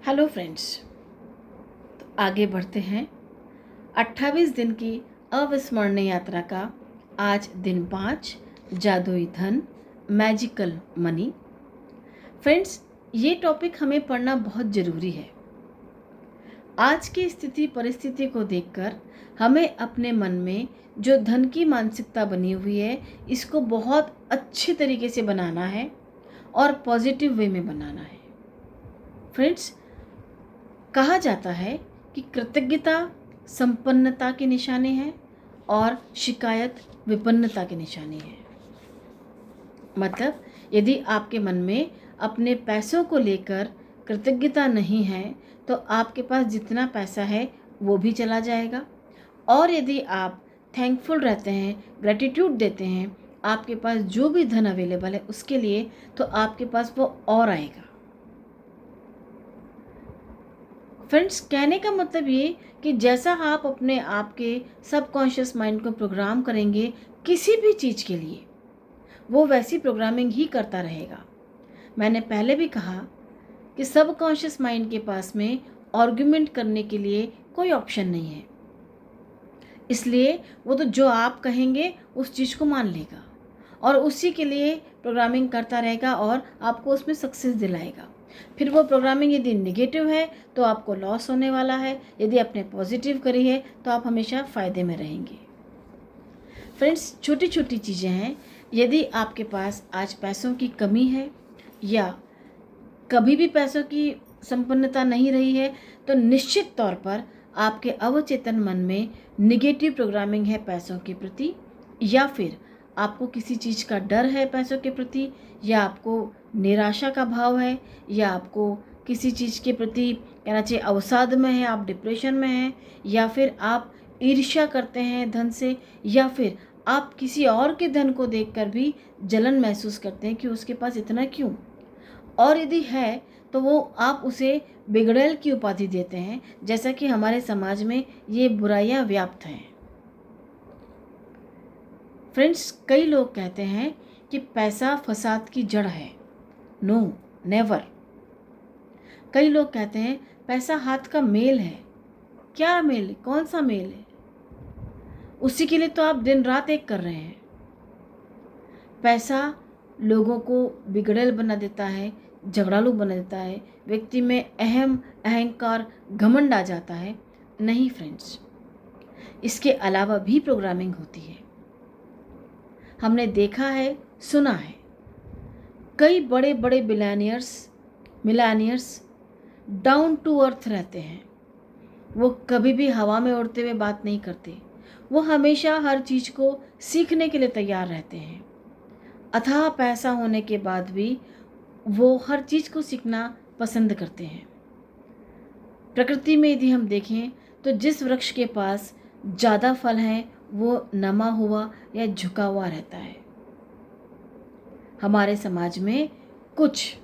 Hello friends. तो आगे बढ़ते हैं 28 दिन की अविस्मरणीय यात्रा का। आज दिन 5, जादुई धन, मैजिकल मनी। फ्रेंड्स, ये टॉपिक हमें पढ़ना बहुत ज़रूरी है। आज की स्थिति परिस्थिति को देखकर हमें अपने मन में जो धन की मानसिकता बनी हुई है, इसको बहुत अच्छे तरीके से बनाना है और पॉजिटिव वे में बनाना है। फ्रेंड्स, कहा जाता है कि कृतज्ञता संपन्नता की निशानी है और शिकायत विपन्नता की निशानी है। मतलब यदि आपके मन में अपने पैसों को लेकर कृतज्ञता नहीं है तो आपके पास जितना पैसा है वो भी चला जाएगा, और यदि आप थैंकफुल रहते हैं, ग्रेटिट्यूड देते हैं आपके पास जो भी धन अवेलेबल है उसके लिए, तो आपके पास वो और आएगा। फ्रेंड्स, कहने का मतलब ये कि जैसा आप अपने आप के सबकॉन्शियस माइंड को प्रोग्राम करेंगे किसी भी चीज़ के लिए, वो वैसी प्रोग्रामिंग ही करता रहेगा। मैंने पहले भी कहा कि सबकॉन्शियस माइंड के पास में आर्गुमेंट करने के लिए कोई ऑप्शन नहीं है, इसलिए वो तो जो आप कहेंगे उस चीज़ को मान लेगा और उसी के लिए प्रोग्रामिंग करता रहेगा और आपको उसमें सक्सेस दिलाएगा। फिर वो प्रोग्रामिंग यदि नेगेटिव है तो आपको लॉस होने वाला है, यदि आपने पॉजिटिव करी है तो आप हमेशा फ़ायदे में रहेंगे। फ्रेंड्स, छोटी छोटी चीज़ें हैं। यदि आपके पास आज पैसों की कमी है या कभी भी पैसों की संपन्नता नहीं रही है, तो निश्चित तौर पर आपके अवचेतन मन में निगेटिव प्रोग्रामिंग है पैसों के प्रति, या फिर आपको किसी चीज़ का डर है पैसों के प्रति, या आपको निराशा का भाव है, या आपको किसी चीज़ के प्रति कहना चाहिए अवसाद में है, आप डिप्रेशन में हैं, या फिर आप ईर्ष्या करते हैं धन से, या फिर आप किसी और के धन को देखकर भी जलन महसूस करते हैं कि उसके पास इतना क्यों, और यदि है तो वो आप उसे बिगड़ैल की उपाधि देते हैं, जैसा कि हमारे समाज में ये बुराइयां व्याप्त हैं। फ्रेंड्स, कई लोग कहते हैं कि पैसा फसाद की जड़ है। No, never. कई लोग कहते हैं पैसा हाथ का मेल है। क्या मेल है? कौन सा मेल है? उसी के लिए तो आप दिन रात एक कर रहे हैं। पैसा लोगों को बिगड़ैल बना देता है, झगड़ालू बना देता है, व्यक्ति में अहंकार घमंड आ जाता है। नहीं फ्रेंड्स, इसके अलावा भी प्रोग्रामिंग होती है। हमने देखा है, सुना है, कई बड़े बड़े मिलानियर्स डाउन टू अर्थ रहते हैं। वो कभी भी हवा में उड़ते हुए बात नहीं करते। वो हमेशा हर चीज़ को सीखने के लिए तैयार रहते हैं। अथाह पैसा होने के बाद भी वो हर चीज़ को सीखना पसंद करते हैं। प्रकृति में यदि हम देखें तो जिस वृक्ष के पास ज़्यादा फल हैं वो नमा हुआ या झुका हुआ रहता है। हमारे समाज में कुछ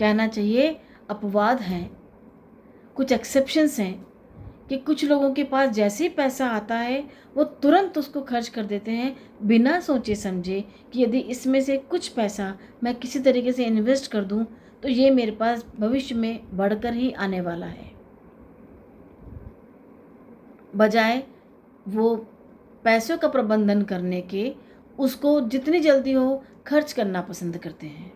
कहना चाहिए अपवाद हैं, कुछ एक्सेप्शंस हैं कि कुछ लोगों के पास जैसे ही पैसा आता है वो तुरंत उसको खर्च कर देते हैं बिना सोचे समझे कि यदि इसमें से कुछ पैसा मैं किसी तरीके से इन्वेस्ट कर दूं तो ये मेरे पास भविष्य में बढ़कर ही आने वाला है। बजाय वो पैसों का प्रबंधन करने के उसको जितनी जल्दी हो खर्च करना पसंद करते हैं।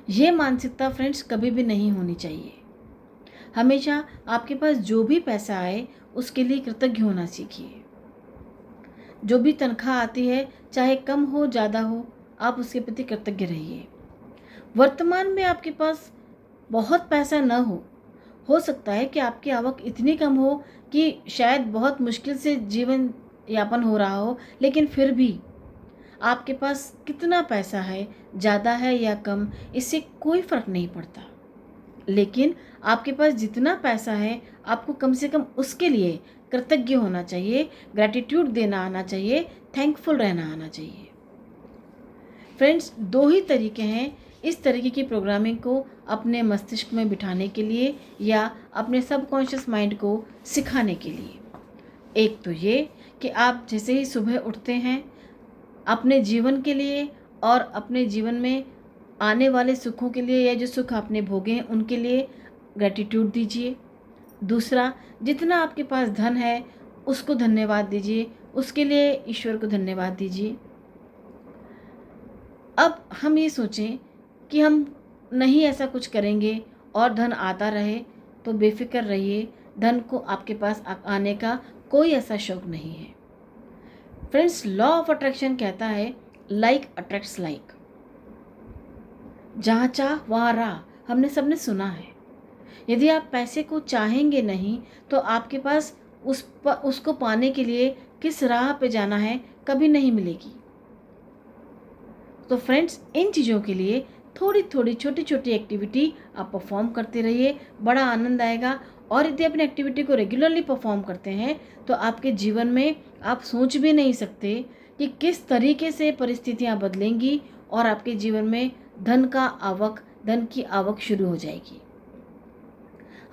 ये मानसिकता फ्रेंड्स कभी भी नहीं होनी चाहिए। हमेशा आपके पास जो भी पैसा आए उसके लिए कृतज्ञ होना सीखिए। जो भी तनख्वाह आती है चाहे कम हो ज़्यादा हो, आप उसके प्रति कृतज्ञ रहिए। वर्तमान में आपके पास बहुत पैसा न हो सकता है कि आपकी आवक इतनी कम हो कि शायद बहुत मुश्किल से जीवन यापन हो रहा हो, लेकिन फिर भी आपके पास कितना पैसा है, ज़्यादा है या कम, इससे कोई फ़र्क नहीं पड़ता। लेकिन आपके पास जितना पैसा है आपको कम से कम उसके लिए कृतज्ञ होना चाहिए, ग्रैटिट्यूड देना आना चाहिए, थैंकफुल रहना आना चाहिए। फ्रेंड्स, दो ही तरीके हैं इस तरीके की प्रोग्रामिंग को अपने मस्तिष्क में बिठाने के लिए या अपने सबकॉन्शियस माइंड को सिखाने के लिए। एक तो ये कि आप जैसे ही सुबह उठते हैं अपने जीवन के लिए और अपने जीवन में आने वाले सुखों के लिए या जो सुख आपने भोगे हैं उनके लिए ग्रैटिट्यूड दीजिए। दूसरा, जितना आपके पास धन है उसको धन्यवाद दीजिए, उसके लिए ईश्वर को धन्यवाद दीजिए। अब हम ये सोचें कि हम नहीं ऐसा कुछ करेंगे और धन आता रहे, तो बेफिक्र रहिए, धन को आपके पास आने का कोई ऐसा शौक नहीं है। फ्रेंड्स, लॉ ऑफ अट्रैक्शन कहता है लाइक अट्रैक्ट्स लाइक। जहाँ चाह वहाँ राह, हमने सबने सुना है। यदि आप पैसे को चाहेंगे नहीं तो आपके पास उसको पाने के लिए किस राह पे जाना है कभी नहीं मिलेगी। तो फ्रेंड्स, इन चीज़ों के लिए थोड़ी थोड़ी छोटी छोटी एक्टिविटी आप परफॉर्म करते रहिए, बड़ा आनंद आएगा। और यदि अपनी एक्टिविटी को रेगुलरली परफॉर्म करते हैं तो आपके जीवन में आप सोच भी नहीं सकते कि किस तरीके से परिस्थितियाँ बदलेंगी और आपके जीवन में धन की आवक शुरू हो जाएगी।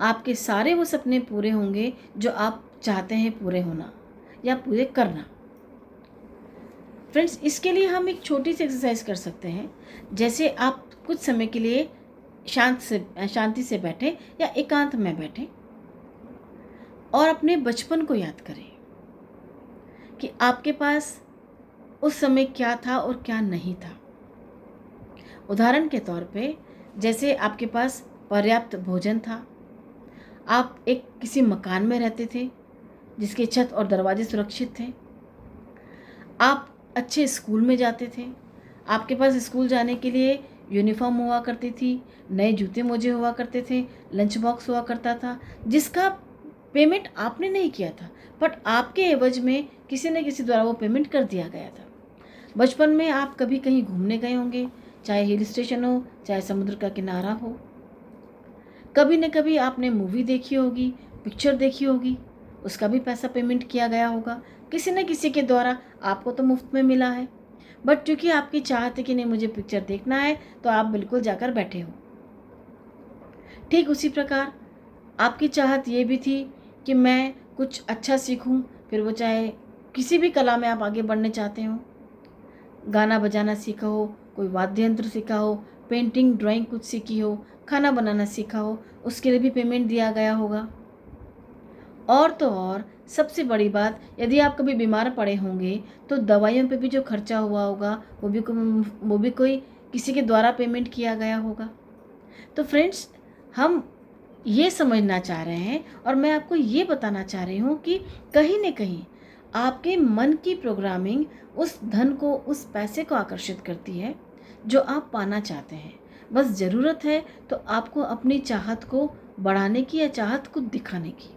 आपके सारे वो सपने पूरे होंगे जो आप चाहते हैं पूरे होना या पूरे करना। फ्रेंड्स, इसके लिए हम एक छोटी सी एक्सरसाइज कर सकते हैं। जैसे आप कुछ समय के लिए शांति से बैठें या एकांत में बैठें और अपने बचपन को याद करें कि आपके पास उस समय क्या था और क्या नहीं था। उदाहरण के तौर पे, जैसे आपके पास पर्याप्त भोजन था, आप एक किसी मकान में रहते थे जिसके छत और दरवाजे सुरक्षित थे, आप अच्छे स्कूल में जाते थे, आपके पास स्कूल जाने के लिए यूनिफॉर्म हुआ करती थी, नए जूते मोजे हुआ करते थे, लंच बॉक्स हुआ करता था जिसका पेमेंट आपने नहीं किया था, बट आपके एवज में किसी न किसी द्वारा वो पेमेंट कर दिया गया था। बचपन में आप कभी कहीं घूमने गए होंगे, चाहे हिल स्टेशन हो, चाहे समुद्र का किनारा हो। कभी न कभी आपने मूवी देखी होगी, पिक्चर देखी होगी, उसका भी पैसा पेमेंट किया गया होगा किसी न किसी के द्वारा। आपको तो मुफ्त में मिला है, बट क्योंकि आपकी चाहत है कि नहीं मुझे पिक्चर देखना है, तो आप बिल्कुल जाकर बैठे हो। ठीक उसी प्रकार आपकी चाहत ये भी थी कि मैं कुछ अच्छा सीखूं, फिर वो चाहे किसी भी कला में आप आगे बढ़ने चाहते हो, गाना बजाना सीखा हो, कोई वाद्य यंत्र सीखा हो, पेंटिंग ड्राइंग कुछ सीखी हो, खाना बनाना सीखा हो, उसके लिए भी पेमेंट दिया गया होगा। और तो और सबसे बड़ी बात, यदि आप कभी बीमार पड़े होंगे तो दवाइयों पे भी जो खर्चा हुआ होगा वो भी कोई किसी के द्वारा पेमेंट किया गया होगा। तो फ्रेंड्स, हम ये समझना चाह रहे हैं और मैं आपको ये बताना चाह रही हूँ कि कहीं न कहीं आपके मन की प्रोग्रामिंग उस धन को, उस पैसे को आकर्षित करती है जो आप पाना चाहते हैं। बस ज़रूरत है तो आपको अपनी चाहत को बढ़ाने की या चाहत को दिखाने की।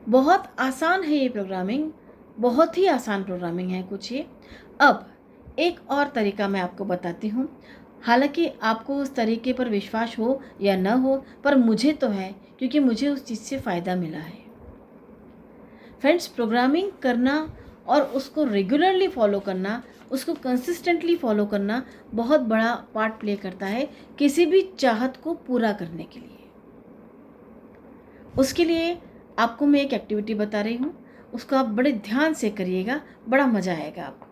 बहुत आसान है ये प्रोग्रामिंग, बहुत ही आसान प्रोग्रामिंग है कुछ ये। अब एक और तरीका मैं आपको बताती हूँ, हालांकि आपको उस तरीके पर विश्वास हो या न हो, पर मुझे तो है, क्योंकि मुझे उस चीज़ से फ़ायदा मिला है। फ्रेंड्स, प्रोग्रामिंग करना और उसको रेगुलरली फॉलो करना, उसको कंसिस्टेंटली फॉलो करना बहुत बड़ा पार्ट प्ले करता है किसी भी चाहत को पूरा करने के लिए। उसके लिए आपको मैं एक एक्टिविटी बता रही हूँ, उसको आप बड़े ध्यान से करिएगा, बड़ा मज़ा आएगा आपको।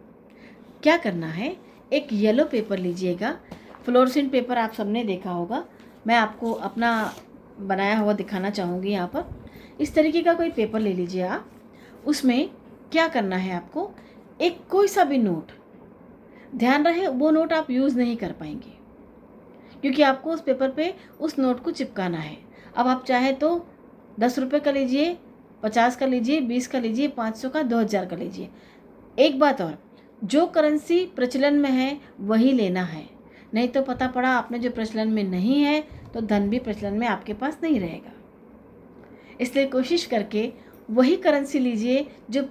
क्या करना है, एक येलो पेपर लीजिएगा, फ्लोरोसेंट पेपर आप सबने देखा होगा, मैं आपको अपना बनाया हुआ दिखाना चाहूँगी यहाँ पर। इस तरीके का कोई पेपर ले लीजिए आप। उसमें क्या करना है आपको, एक कोई सा भी नोट, ध्यान रहे वो नोट आप यूज़ नहीं कर पाएंगे क्योंकि आपको उस पेपर पे उस नोट को चिपकाना है। अब आप चाहे तो 10 रुपये का लीजिए, 50 का लीजिए, 20 का लीजिए, 500 का, 2000 का लीजिए। एक बात और, जो करेंसी प्रचलन में है वही लेना है, नहीं तो पता पड़ा आपने जो प्रचलन में नहीं है तो धन भी प्रचलन में आपके पास नहीं रहेगा। इसलिए कोशिश करके वही करेंसी लीजिए जो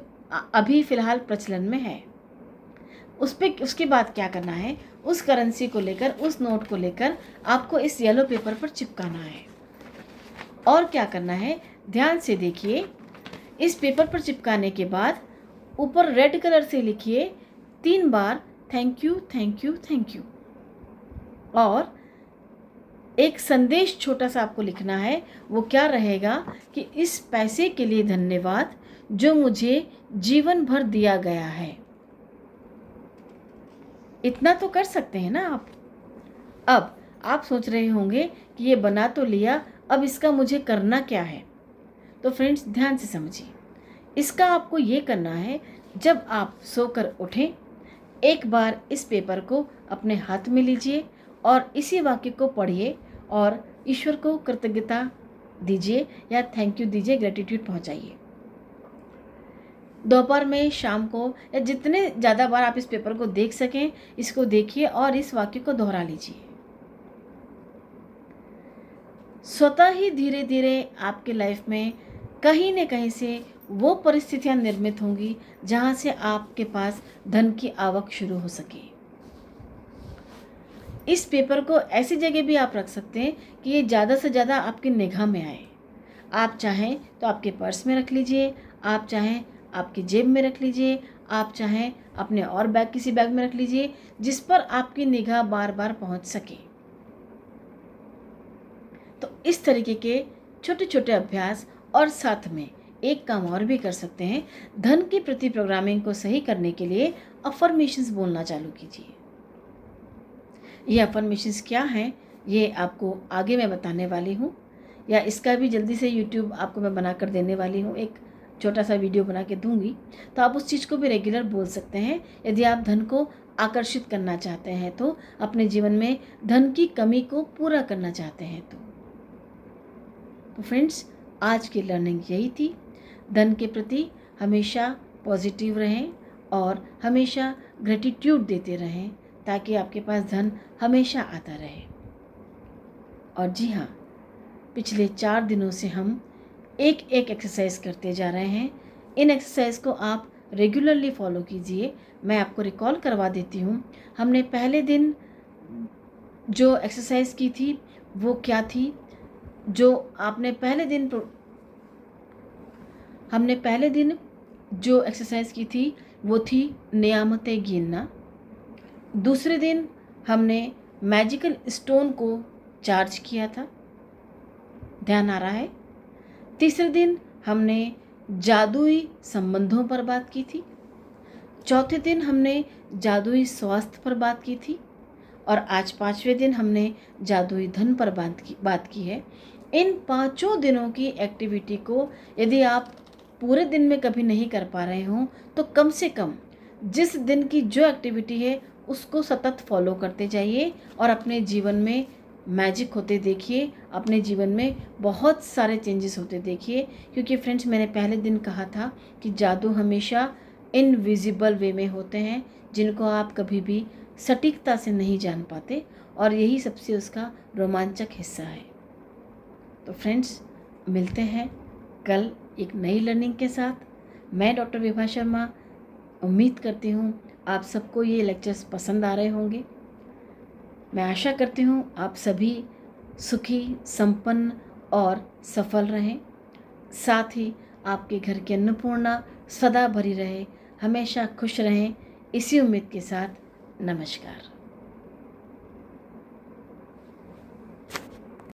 अभी फ़िलहाल प्रचलन में है। उसके बाद क्या करना है, उस करेंसी को लेकर, उस नोट को लेकर आपको इस येलो पेपर पर चिपकाना है। और क्या करना है, ध्यान से देखिए, इस पेपर पर चिपकाने के बाद ऊपर रेड कलर से लिखिए 3 बार thank you thank you thank you. और एक संदेश छोटा सा आपको लिखना है, वो क्या रहेगा कि इस पैसे के लिए धन्यवाद जो मुझे जीवन भर दिया गया है। इतना तो कर सकते हैं ना आप। अब आप सोच रहे होंगे कि ये बना तो लिया, अब इसका मुझे करना क्या है। तो फ्रेंड्स ध्यान से समझिए, इसका आपको ये करना है, जब आप सोकर उठें एक बार इस पेपर को अपने हाथ में लीजिए और इसी वाक्य को पढ़िए और ईश्वर को कृतज्ञता दीजिए या थैंक यू दीजिए, ग्रेटिट्यूड पहुंचाइए। दोपहर में, शाम को, या जितने ज़्यादा बार आप इस पेपर को देख सकें इसको देखिए और इस वाक्य को दोहरा लीजिए। स्वतः ही धीरे धीरे आपके लाइफ में कहीं न कहीं से वो परिस्थितियां निर्मित होंगी जहां से आपके पास धन की आवक शुरू हो सके। इस पेपर को ऐसी जगह भी आप रख सकते हैं कि ये ज़्यादा से ज़्यादा आपकी निगाह में आए। आप चाहें तो आपके पर्स में रख लीजिए, आप चाहें आपकी जेब में रख लीजिए, आप चाहें अपने और बैग, किसी बैग में रख लीजिए जिस पर आपकी निगाह बार बार पहुंच सके। तो इस तरीके के छोटे छोटे अभ्यास, और साथ में एक काम और भी कर सकते हैं, धन की प्रति प्रोग्रामिंग को सही करने के लिए अफर्मेशंस बोलना चालू कीजिए। ये अफर्मेशंस क्या हैं ये आपको आगे मैं बताने वाली हूँ, या इसका भी जल्दी से यूट्यूब आपको मैं बना कर देने वाली हूँ, एक छोटा सा वीडियो बना के दूंगी, तो आप उस चीज़ को भी रेगुलर बोल सकते हैं यदि आप धन को आकर्षित करना चाहते हैं, तो अपने जीवन में धन की कमी को पूरा करना चाहते हैं। तो फ्रेंड्स आज की लर्निंग यही थी, धन के प्रति हमेशा पॉजिटिव रहें और हमेशा ग्रेटिट्यूड देते रहें ताकि आपके पास धन हमेशा आता रहे। और जी हाँ, पिछले 4 दिनों से हम एक एक एक्सरसाइज करते जा रहे हैं। इन एक्सरसाइज को आप रेगुलरली फॉलो कीजिए। मैं आपको रिकॉल करवा देती हूँ, हमने पहले दिन जो एक्सरसाइज की थी वो क्या थी। हमने पहले दिन जो एक्सरसाइज की थी वो थी नियामतें गिनना। दूसरे दिन हमने मैजिकल स्टोन को चार्ज किया था, ध्यान आ रहा है। तीसरे दिन हमने जादुई संबंधों पर बात की थी। चौथे दिन हमने जादुई स्वास्थ्य पर बात की थी। और आज 5वें दिन हमने जादुई धन पर बात की है। इन 5 दिनों की एक्टिविटी को यदि आप पूरे दिन में कभी नहीं कर पा रहे हों तो कम से कम जिस दिन की जो एक्टिविटी है उसको सतत फॉलो करते जाइए और अपने जीवन में मैजिक होते देखिए, अपने जीवन में बहुत सारे चेंजेस होते देखिए। क्योंकि फ्रेंड्स मैंने पहले दिन कहा था कि जादू हमेशा इनविजिबल वे में होते हैं जिनको आप कभी भी सटीकता से नहीं जान पाते, और यही सबसे उसका रोमांचक हिस्सा है। तो फ्रेंड्स मिलते हैं कल एक नई लर्निंग के साथ। मैं डॉक्टर विभा शर्मा उम्मीद करती हूँ आप सबको ये लेक्चर्स पसंद आ रहे होंगे। मैं आशा करती हूँ आप सभी सुखी, संपन्न और सफल रहें। साथ ही आपके घर की अन्नपूर्णा सदा भरी रहे, हमेशा खुश रहें। इसी उम्मीद के साथ नमस्कार।